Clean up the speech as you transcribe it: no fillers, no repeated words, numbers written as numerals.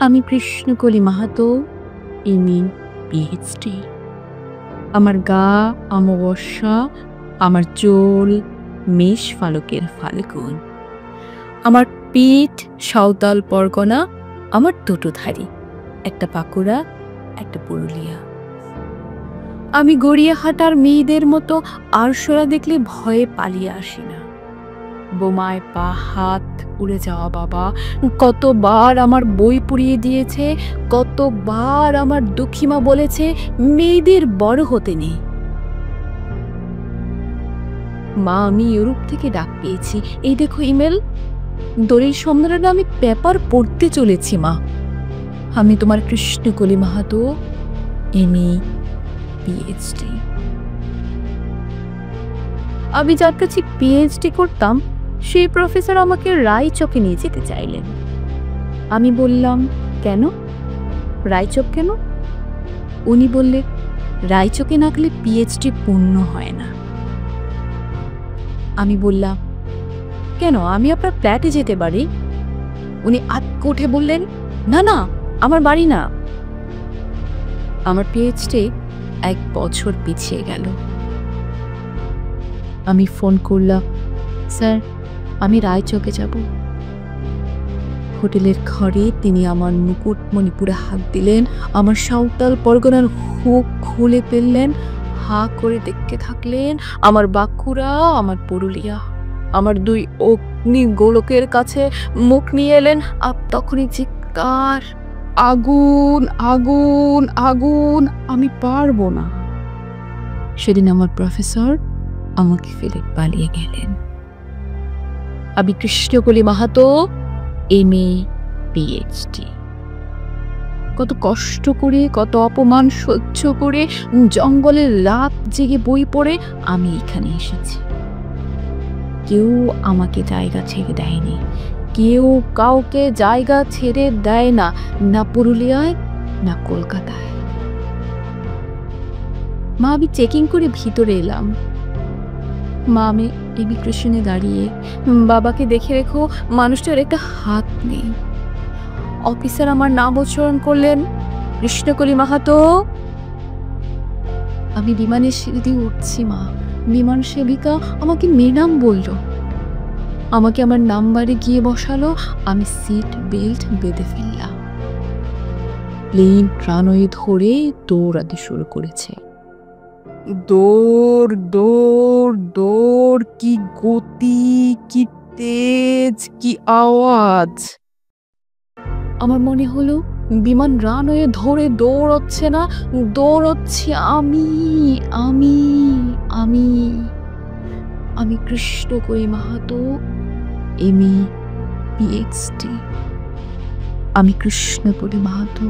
আমি Krishnakoli Mahato, MA, PhD. আমার গা অমাবস্যা, আমার চুল মেষ ফালকের ফাল্গুন, আমার পিঠ সাঁওতাল পরগনা, আমার দুটো ধারি, একটা বাঁকুড়া, একটা পুরুলিয়া। আমি গড়িয়াহাটার মেয়েদের মতো আরশোলা দেখলে ভয়ে পালিয়ে আসি না। বোমায় পা হাত উড়ে যাওয়া বাবা কতবার আমার বই পুড়িয়ে দিয়েছে, কতবার আমার দুঃখীমা বলেছে মেয়েদের বড় হতে নেই। মা, আমি ইউরোপ থেকে ডাক পেয়েছি, এই দেখো ইমেল। দলিল সম্মেলনে আমি পেপার পড়তে চলেছি মা। আমি তোমার কৃষ্ণকলি মাহাতো, এমএ, পিএইচডি। আমি যার কাছে পিএইচডি করতাম সেই প্রফেসর আমাকে রায়চকে নিয়ে যেতে চাইলেন। আমি বললাম, কেন? রায়চক কেন? উনি বললে, রায়চকে না গেলে পিএইচডি পূর্ণ হয় না। আমি বললাম, কেন? আমি আপনার ফ্ল্যাটে যেতে পারি। উনি আটকে উঠে বললেন, না না, আমার বাড়ি না। আমার পিএইচডি 1 বছর পিছিয়ে গেল। আমি ফোন করলাম, স্যার আমি রায়চকে যাব। হোটেলের ঘরে তিনি আমার মুকুটমণিপুরে হাত দিলেন, আমার সাঁওতাল পরগনার হুক খুলে ফেললেন, হা করে দেখতে থাকলেন আমার বাঁকুড়া, আমার পুরুলিয়া। আমার 2 অগ্নি গোলকের কাছে মুখ নিয়ে এলেন। তখনই চিৎকার, আগুন আগুন আগুন, আমি পারবো না। সেদিন আমার প্রফেসর আমাকে ফেলে পালিয়ে গেলেন। আমি কৃষ্ণকলি মাহাতো, এমএ, পিএইচডি। কত কষ্ট করে, কত অপমান সহ্য করে, জঙ্গলে রাত জেগে বই পড়ে আমি এখানে এসেছি। কেউ আমাকে জায়গা ছেড়ে দেয়নি, কেউ কাউকে জায়গা ছেড়ে দেয় না, না পুরুলিয়ায় না কলকাতায়। মা, আমি চেকিং করে ভিতরে এলাম। মা, আমি ইমিগ্রেশনে দাঁড়িয়ে, বাবাকে দেখে রেখো, মানুষটার একটা হাত নেই। অফিসার আমার নাম উচ্চারণ করলেন, কৃষ্ণকলি মাহাতো। আমি বিমানের সিঁড়ি দিয়ে উঠছি মা। বিমান সেবিকা আমাকে ম্যাডাম বলল, আমাকে আমার নাম্বারে গিয়ে বসালো। আমি সিট বেল্ট বেঁধে ফেললাম। প্লেন রানওয়ে ধরে দৌড়াতে শুরু করেছে। দৌড় দৌড় দৌড়, কি গতি, কি তেজ, কি আওয়াজ! আমার মনে হলো বিমান রানওয়ে ধরে দৌড়চ্ছে না, দৌড়চ্ছি আমি আমি আমি আমি কৃষ্ণকলি মাহাতো, এমএ, পিএইচডি। আমি কৃষ্ণকলি মাহাতো।